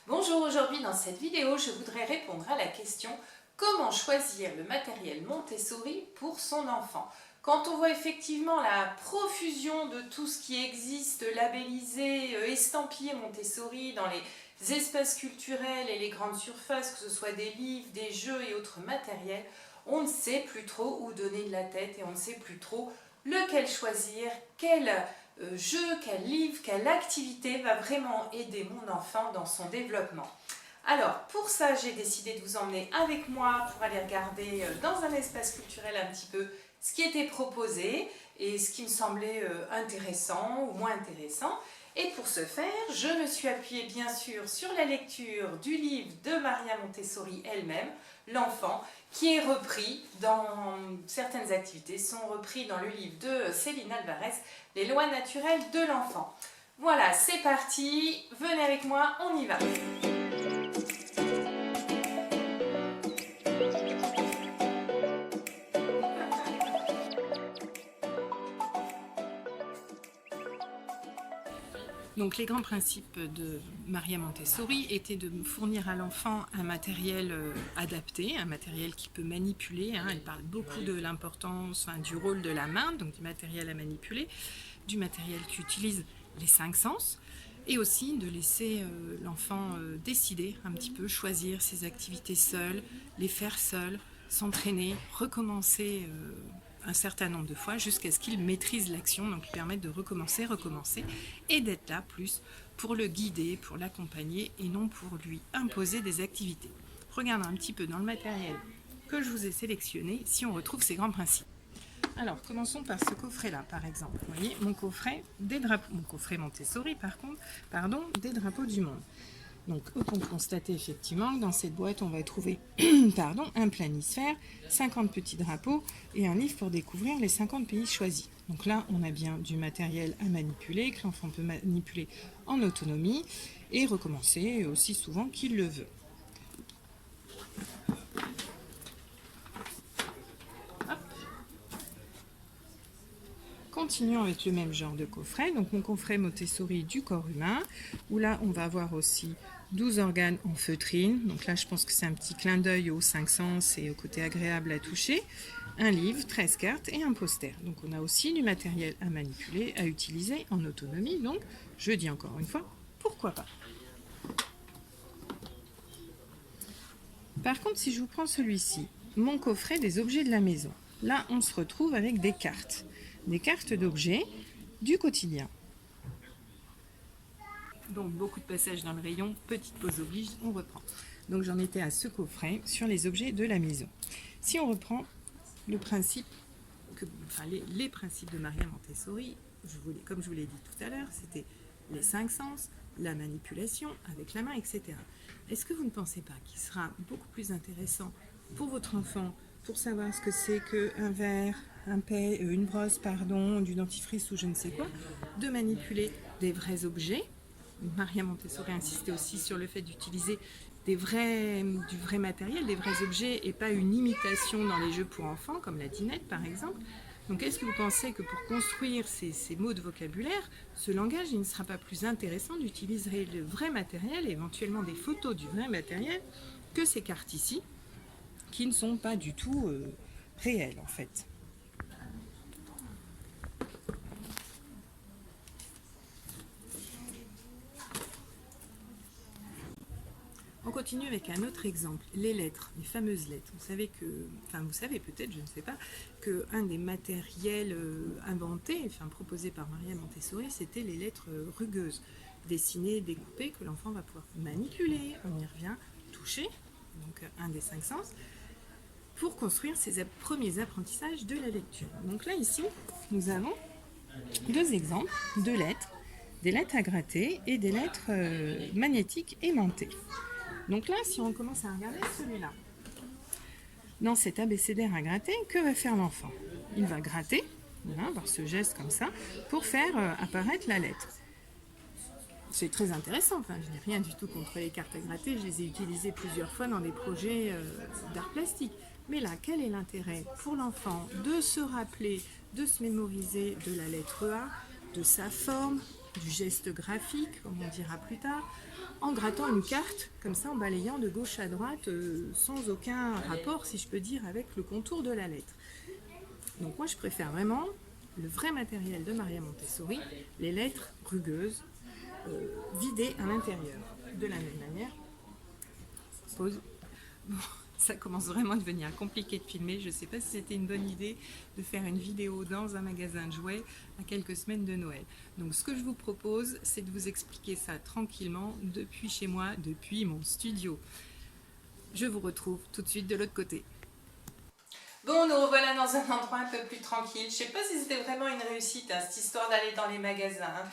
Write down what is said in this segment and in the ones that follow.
Bonjour, aujourd'hui dans cette vidéo, je voudrais répondre à la question comment choisir le matériel Montessori pour son enfant. Quand on voit effectivement la profusion de tout ce qui existe, labellisé, estampillé Montessori dans les espaces culturels et les grandes surfaces, que ce soit des livres, des jeux et autres matériels, on ne sait plus trop où donner de la tête et on ne sait plus trop lequel choisir, quel jeu, quel livre, quelle activité va vraiment aider mon enfant dans son développement. Alors pour ça, j'ai décidé de vous emmener avec moi pour aller regarder dans un espace culturel un petit peu ce qui était proposé et ce qui me semblait intéressant ou moins intéressant. Et pour ce faire, je me suis appuyée bien sûr sur la lecture du livre de Maria Montessori elle-même, L'enfant, qui est repris dans certaines activités, sont repris dans le livre de Céline Alvarez, Les lois naturelles de l'enfant. Voilà, c'est parti, venez avec moi, on y va. Donc les grands principes de Maria Montessori étaient de fournir à l'enfant un matériel adapté, un matériel qui peut manipuler. Elle parle beaucoup de l'importance du rôle de la main, donc du matériel à manipuler, du matériel qui utilise les 5 sens, et aussi de laisser l'enfant décider un petit peu, choisir ses activités seul, les faire seul, s'entraîner, recommencer un certain nombre de fois jusqu'à ce qu'il maîtrise l'action, donc lui permettre de recommencer et d'être là plus pour le guider, pour l'accompagner et non pour lui imposer des activités. Regardons un petit peu dans le matériel que je vous ai sélectionné si on retrouve ces grands principes. Alors commençons par ce coffret là par exemple. Vous voyez mon coffret Montessori des drapeaux du monde. Donc, on peut constater effectivement que dans cette boîte, on va trouver un planisphère, 50 petits drapeaux et un livre pour découvrir les 50 pays choisis. Donc là, on a bien du matériel à manipuler, que l'enfant peut manipuler en autonomie et recommencer aussi souvent qu'il le veut. Continuons avec le même genre de coffret, donc mon coffret Montessori du corps humain, où là on va avoir aussi 12 organes en feutrine, donc là je pense que c'est un petit clin d'œil aux 5 sens et au côté agréable à toucher, un livre, 13 cartes et un poster. Donc on a aussi du matériel à manipuler, à utiliser en autonomie, donc je dis encore une fois, pourquoi pas. Par contre, si je vous prends celui-ci, mon coffret des objets de la maison, là on se retrouve avec des cartes d'objets du quotidien. Donc beaucoup de passages dans le rayon, petite pause oblige, on reprend. Donc j'en étais à ce coffret sur les objets de la maison. Si on reprend le principe, les principes de Maria Montessori, comme je vous l'ai dit tout à l'heure, c'était les 5 sens, la manipulation avec la main, etc. Est-ce que vous ne pensez pas qu'il sera beaucoup plus intéressant pour votre enfant, pour savoir ce que c'est qu'un verre, une brosse, du dentifrice ou je ne sais quoi, de manipuler des vrais objets? Maria Montessori insistait aussi sur le fait d'utiliser du vrai matériel, des vrais objets et pas une imitation dans les jeux pour enfants comme la dinette par exemple. Donc est-ce que vous pensez que pour construire ces mots de vocabulaire, ce langage, il ne sera pas plus intéressant d'utiliser le vrai matériel, éventuellement des photos du vrai matériel, que ces cartes ici, qui ne sont pas du tout réelles en fait. On continue avec un autre exemple, les lettres, les fameuses lettres. Vous savez peut-être, je ne sais pas, qu'un des matériels inventés, proposés par Maria Montessori, c'était les lettres rugueuses, dessinées, découpées, que l'enfant va pouvoir manipuler, on y revient, toucher, donc un des 5 sens, pour construire ses premiers apprentissages de la lecture. Donc là, ici, nous avons 2 exemples de lettres, des lettres à gratter et des lettres magnétiques aimantées. Donc là, si on commence à regarder celui-là, dans cet abécédaire à gratter, que va faire l'enfant? Il va gratter, par ce geste comme ça, pour faire apparaître la lettre. C'est très intéressant, je n'ai rien du tout contre les cartes à gratter, je les ai utilisées plusieurs fois dans des projets d'art plastique. Mais là, quel est l'intérêt pour l'enfant de se rappeler, de se mémoriser de la lettre A, de sa forme, du geste graphique, comme on dira plus tard, en grattant une carte, comme ça, en balayant de gauche à droite, sans aucun rapport, si je peux dire, avec le contour de la lettre. Donc moi, je préfère vraiment le vrai matériel de Maria Montessori, les lettres rugueuses, vidées à l'intérieur. De la même manière, pause. Bon, ça commence vraiment à devenir compliqué de filmer. Je ne sais pas si c'était une bonne idée de faire une vidéo dans un magasin de jouets à quelques semaines de Noël. Donc ce que je vous propose, c'est de vous expliquer ça tranquillement depuis chez moi, depuis mon studio. Je vous retrouve tout de suite de l'autre côté. Bon, nous revoilà dans un endroit un peu plus tranquille. Je ne sais pas si c'était vraiment une réussite, hein, cette histoire d'aller dans les magasins.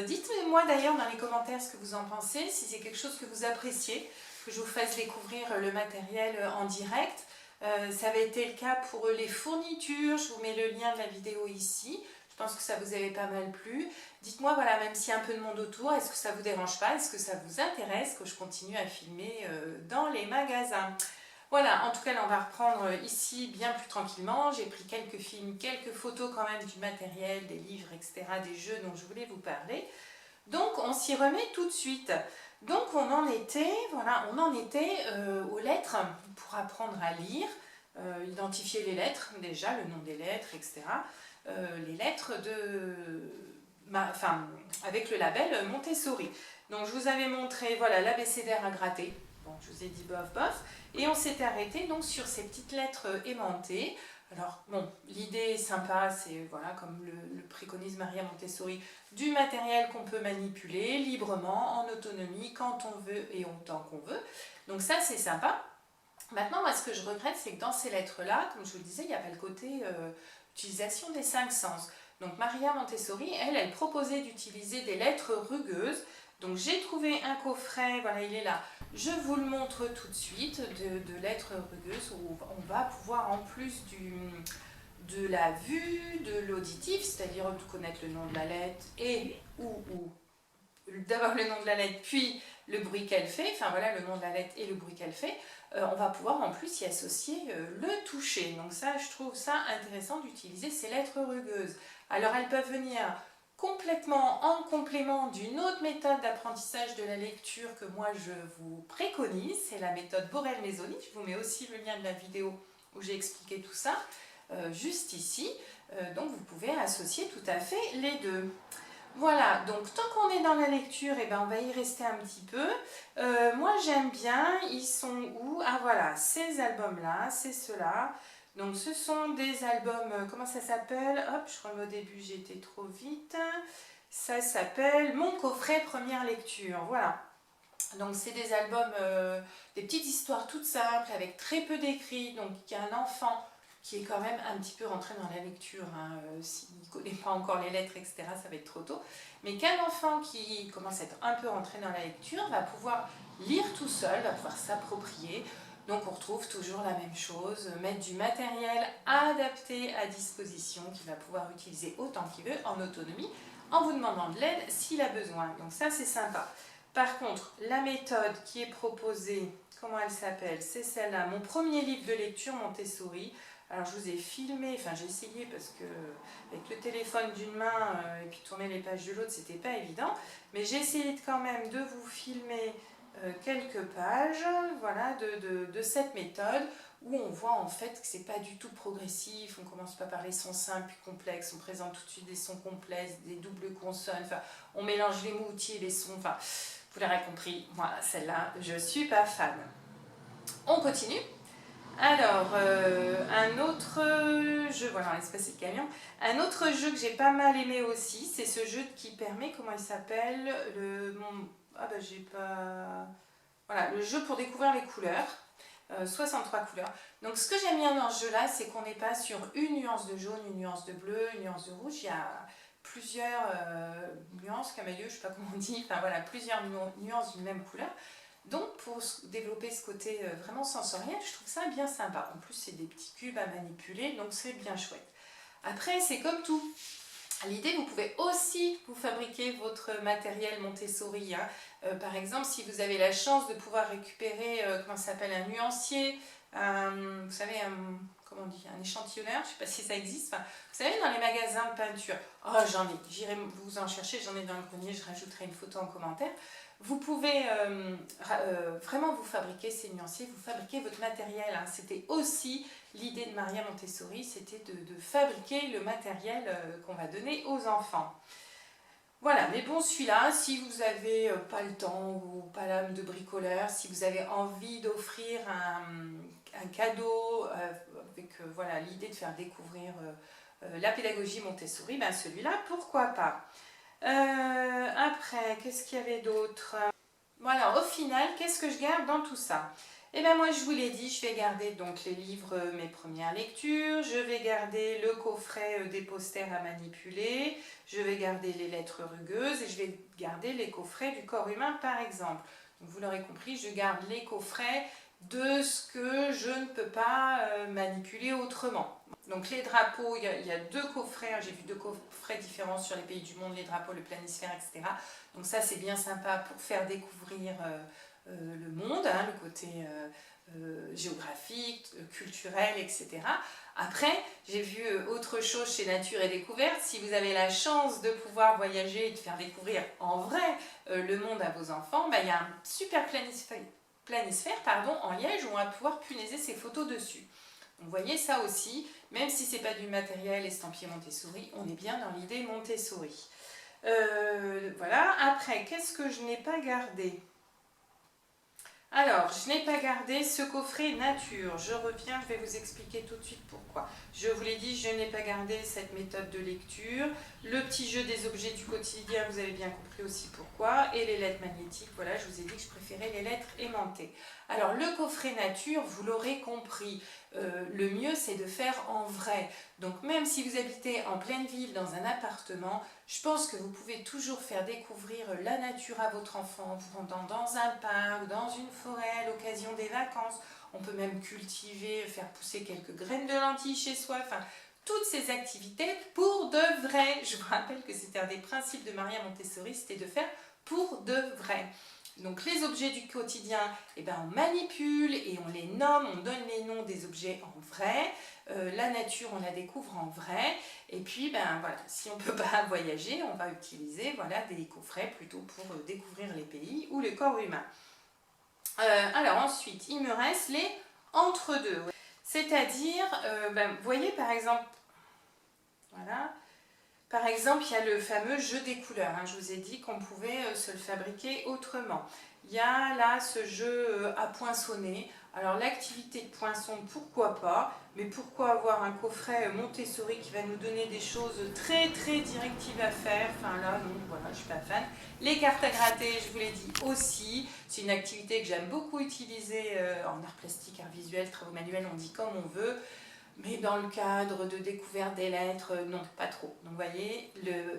Dites-moi d'ailleurs dans les commentaires ce que vous en pensez, si c'est quelque chose que vous appréciez, que je vous fasse découvrir le matériel en direct. Ça avait été le cas pour les fournitures, je vous mets le lien de la vidéo ici. Je pense que ça vous avait pas mal plu. Dites-moi, voilà, même s'il y a un peu de monde autour, est-ce que ça vous dérange pas? Est-ce que ça vous intéresse que je continue à filmer dans les magasins? Voilà, en tout cas, là, on va reprendre ici bien plus tranquillement. J'ai pris quelques films, quelques photos quand même du matériel, des livres, etc., des jeux dont je voulais vous parler. Donc, on s'y remet tout de suite. Donc, on en était, voilà, aux lettres pour apprendre à lire, identifier les lettres, déjà, le nom des lettres, etc. Les lettres avec le label Montessori. Donc, je vous avais montré, voilà, l'abécédaire à gratter. Bon, je vous ai dit bof bof, et on s'était arrêté donc sur ces petites lettres aimantées. Alors bon, l'idée est sympa, c'est voilà, comme le préconise Maria Montessori, du matériel qu'on peut manipuler librement, en autonomie, quand on veut et autant qu'on veut. Donc ça c'est sympa. Maintenant, moi ce que je regrette, c'est que dans ces lettres-là, comme je vous le disais, il n'y a pas le côté utilisation des 5 sens. Donc Maria Montessori, elle proposait d'utiliser des lettres rugueuses. Donc j'ai trouvé un coffret, voilà, il est là. Je vous le montre tout de suite, de lettres rugueuses où on va pouvoir en plus de la vue, de l'auditif, c'est-à-dire de connaître le nom de la lettre et ou d'abord le nom de la lettre, puis le bruit qu'elle fait, enfin voilà, le nom de la lettre et le bruit qu'elle fait, on va pouvoir en plus y associer le toucher. Donc ça, je trouve ça intéressant d'utiliser ces lettres rugueuses. Alors elles peuvent venir complètement en complément d'une autre méthode d'apprentissage de la lecture que moi je vous préconise, c'est la méthode Borel-Maisoni. Je vous mets aussi le lien de la vidéo où j'ai expliqué tout ça, juste ici. Donc vous pouvez associer tout à fait les deux. Voilà, donc tant qu'on est dans la lecture, eh ben, on va y rester un petit peu. Moi j'aime bien, ils sont où? Ah voilà, ces albums-là, c'est ceux-là. Donc ce sont des albums, comment ça s'appelle? Hop, je remets au début, j'ai été trop vite. Ça s'appelle Mon coffret première lecture, voilà. Donc c'est des albums, des petites histoires toutes simples, avec très peu d'écrits. Donc il y a un enfant qui est quand même un petit peu rentré dans la lecture, hein, s'il ne connaît pas encore les lettres, etc., ça va être trop tôt. Mais qu'un enfant qui commence à être un peu rentré dans la lecture va pouvoir lire tout seul, va pouvoir s'approprier. Donc on retrouve toujours la même chose, mettre du matériel adapté à disposition qu'il va pouvoir utiliser autant qu'il veut en autonomie, en vous demandant de l'aide s'il a besoin. Donc ça c'est sympa. Par contre, la méthode qui est proposée, comment elle s'appelle? C'est celle-là, mon premier livre de lecture Montessori. Alors je vous ai filmé, enfin j'ai essayé parce que avec le téléphone d'une main et puis tourner les pages de l'autre, c'était pas évident. Mais j'ai essayé quand même de vous filmer quelques pages, voilà, de cette méthode où on voit en fait que c'est pas du tout progressif. On commence pas par les sons simples puis complexes, on présente tout de suite des sons complexes, des doubles consonnes, enfin on mélange les mots-outils et les sons, enfin vous l'aurez compris, voilà, celle-là je suis pas fan. On continue. Alors, un autre jeu, voilà, on laisse passer le camion. Un autre jeu que j'ai pas mal aimé aussi, c'est ce jeu qui permet, comment il s'appelle? J'ai pas... Voilà, le jeu pour découvrir les couleurs, 63 couleurs. Donc ce que j'aime bien dans ce jeu-là, c'est qu'on n'est pas sur une nuance de jaune, une nuance de bleu, une nuance de rouge. Il y a plusieurs nuances, camailleux, je ne sais pas comment on dit, enfin voilà, plusieurs nuances d'une même couleur. Donc pour développer ce côté vraiment sensoriel, je trouve ça bien sympa. En plus c'est des petits cubes à manipuler, donc c'est bien chouette. Après c'est comme tout. L'idée, vous pouvez aussi vous fabriquer votre matériel Montessori, hein, Par exemple, si vous avez la chance de pouvoir récupérer, comment ça s'appelle, un nuancier, vous savez, comment on dit, un échantillonneur, je ne sais pas si ça existe. Enfin, vous savez, dans les magasins de peinture, oh j'en ai, j'irai vous en chercher, j'en ai dans le grenier, je rajouterai une photo en commentaire. Vous pouvez vraiment vous fabriquer ces nuanciers, vous fabriquez votre matériel. Hein. C'était aussi l'idée de Maria Montessori, c'était de fabriquer le matériel qu'on va donner aux enfants. Voilà, mais bon, celui-là, si vous n'avez pas le temps ou pas l'âme de bricoleur, si vous avez envie d'offrir un cadeau avec voilà, l'idée de faire découvrir la pédagogie Montessori, ben celui-là, pourquoi pas. Après, qu'est-ce qu'il y avait d'autre? Voilà, au final, qu'est-ce que je garde dans tout ça? Eh bien moi je vous l'ai dit, je vais garder donc les livres, mes premières lectures, je vais garder le coffret des posters à manipuler, je vais garder les lettres rugueuses et je vais garder les coffrets du corps humain par exemple. Donc vous l'aurez compris, je garde les coffrets de ce que je ne peux pas manipuler autrement. Donc les drapeaux, il y a deux coffrets, j'ai vu deux coffrets différents sur les pays du monde, les drapeaux, le planisphère, etc. Donc ça c'est bien sympa pour faire découvrir le monde, hein, le côté géographique, culturel, etc. Après, j'ai vu autre chose chez Nature et Découverte. Si vous avez la chance de pouvoir voyager et de faire découvrir en vrai le monde à vos enfants, bah, il y a un super planisphère en liège où on va pouvoir punaiser ses photos dessus. Donc, vous voyez ça aussi, même si ce n'est pas du matériel estampillé Montessori, on est bien dans l'idée Montessori. Voilà, après, qu'est-ce que je n'ai pas gardé? Alors, je n'ai pas gardé ce coffret nature. Je reviens, je vais vous expliquer tout de suite pourquoi. Je vous l'ai dit, je n'ai pas gardé cette méthode de lecture. Le petit jeu des objets du quotidien, vous avez bien compris aussi pourquoi. Et les lettres magnétiques, voilà, je vous ai dit que je préférais les lettres aimantées. Alors, le coffret nature, vous l'aurez compris, le mieux c'est de faire en vrai. Donc, même si vous habitez en pleine ville, dans un appartement, je pense que vous pouvez toujours faire découvrir la nature à votre enfant en vous rendant dans un parc, dans une forêt, à l'occasion des vacances. On peut même cultiver, faire pousser quelques graines de lentilles chez soi. Enfin, toutes ces activités pour de vrai. Je vous rappelle que c'était un des principes de Maria Montessori, c'était de faire pour de vrai. Donc les objets du quotidien, eh ben, on manipule et on les nomme, on donne les noms des objets en vrai. La nature, on la découvre en vrai. Et puis, ben, voilà, si on ne peut pas voyager, on va utiliser voilà, des coffrets plutôt pour découvrir les pays ou le corps humain. Alors ensuite, il me reste les entre-deux. C'est-à-dire, ben, vous voyez par exemple, voilà, par exemple, il y a le fameux jeu des couleurs. Hein. Je vous ai dit qu'on pouvait se le fabriquer autrement. Il y a là ce jeu à poinçonner. Alors l'activité de poinçon, pourquoi pas, mais pourquoi avoir un coffret Montessori qui va nous donner des choses très très directives à faire. Enfin là, non, voilà, je ne suis pas fan. Les cartes à gratter, je vous l'ai dit aussi. C'est une activité que j'aime beaucoup utiliser en art plastique, art visuel, travaux manuels, on dit comme on veut. Mais dans le cadre de découverte des lettres, non, pas trop. Donc vous voyez,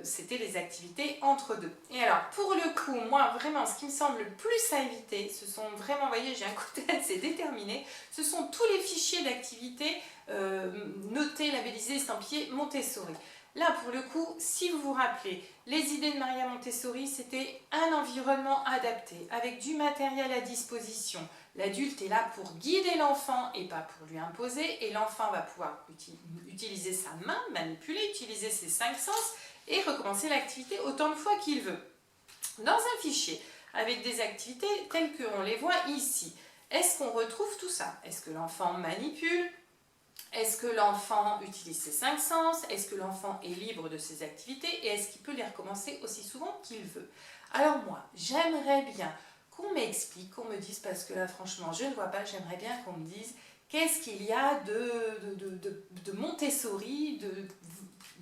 c'était les activités entre deux. Et alors, pour le coup, moi, vraiment, ce qui me semble le plus à éviter, ce sont vraiment, vous voyez, j'ai un coup de tête, c'est déterminé, ce sont tous les fichiers d'activités notés, labellisés, estampillés Montessori. Là, pour le coup, si vous vous rappelez, les idées de Maria Montessori, c'était un environnement adapté, avec du matériel à disposition. L'adulte est là pour guider l'enfant et pas pour lui imposer, et l'enfant va pouvoir utiliser sa main, manipuler, utiliser ses 5 sens et recommencer l'activité autant de fois qu'il veut. Dans un fichier avec des activités telles qu'on les voit ici, est-ce qu'on retrouve tout ça? Est-ce que l'enfant manipule? Est-ce que l'enfant utilise ses 5 sens? Est-ce que l'enfant est libre de ses activités? Et est-ce qu'il peut les recommencer aussi souvent qu'il veut? Alors moi, j'aimerais bien qu'on m'explique, qu'on me dise, parce que là franchement je ne vois pas, j'aimerais bien qu'on me dise qu'est-ce qu'il y a de Montessori,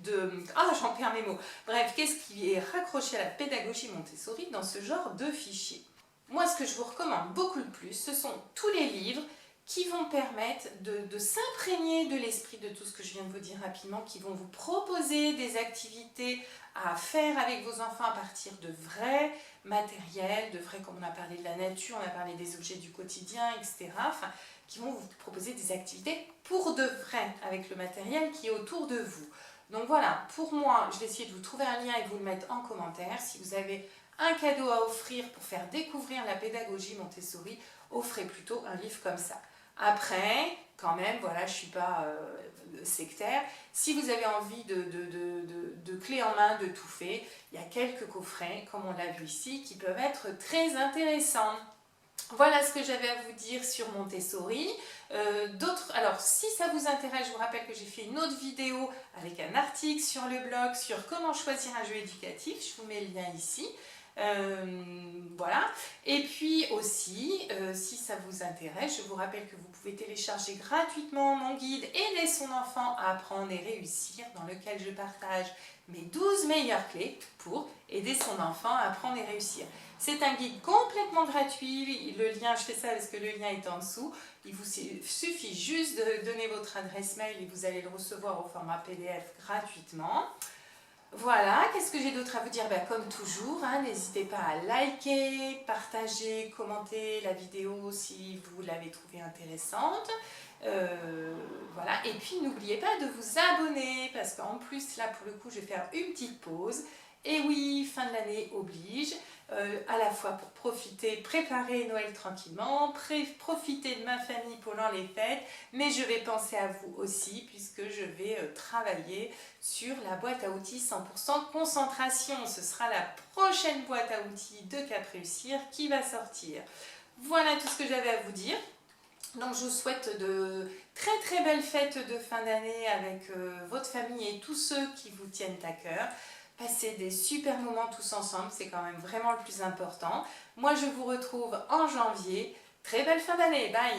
j'en perds mes mots. Bref, qu'est-ce qui est raccroché à la pédagogie Montessori dans ce genre de fichier? Moi, ce que je vous recommande beaucoup le plus, ce sont tous les livres qui vont permettre de s'imprégner de l'esprit de tout ce que je viens de vous dire rapidement, qui vont vous proposer des activités à faire avec vos enfants à partir de vrais matériels, de vrais, comme on a parlé de la nature, on a parlé des objets du quotidien, etc. Enfin, qui vont vous proposer des activités pour de vrai, avec le matériel qui est autour de vous. Donc voilà, pour moi, je vais essayer de vous trouver un lien et de vous le mettre en commentaire. Si vous avez un cadeau à offrir pour faire découvrir la pédagogie Montessori, offrez plutôt un livre comme ça. Après, quand même, voilà, je ne suis pas sectaire. Si vous avez envie de clés en main, de tout fait, il y a quelques coffrets, comme on l'a vu ici, qui peuvent être très intéressants. Voilà ce que j'avais à vous dire sur Montessori. Alors, si ça vous intéresse, je vous rappelle que j'ai fait une autre vidéo avec un article sur le blog sur comment choisir un jeu éducatif. Je vous mets le lien ici. Voilà. Et puis aussi, si ça vous intéresse, je vous rappelle que vous pouvez télécharger gratuitement mon guide Aider son enfant à apprendre et réussir, dans lequel je partage mes 12 meilleures clés pour aider son enfant à apprendre et réussir. C'est un guide complètement gratuit, le lien, je fais ça parce que le lien est en dessous. Il vous suffit juste de donner votre adresse mail et vous allez le recevoir au format PDF gratuitement. Voilà, qu'est-ce que j'ai d'autre à vous dire? Comme toujours, hein, n'hésitez pas à liker, partager, commenter la vidéo si vous l'avez trouvée intéressante. Voilà, et puis n'oubliez pas de vous abonner parce qu'en plus là pour le coup je vais faire une petite pause. Et oui, fin de l'année oblige, à la fois pour profiter, préparer Noël tranquillement, profiter de ma famille pendant les fêtes, mais je vais penser à vous aussi puisque je vais travailler sur la boîte à outils 100% concentration. Ce sera la prochaine boîte à outils de Cap Réussir qui va sortir. Voilà tout ce que j'avais à vous dire. Donc je vous souhaite de très très belles fêtes de fin d'année avec votre famille et tous ceux qui vous tiennent à cœur. Passez des super moments tous ensemble, c'est quand même vraiment le plus important. Moi je vous retrouve en janvier. Très belle fin d'année, bye!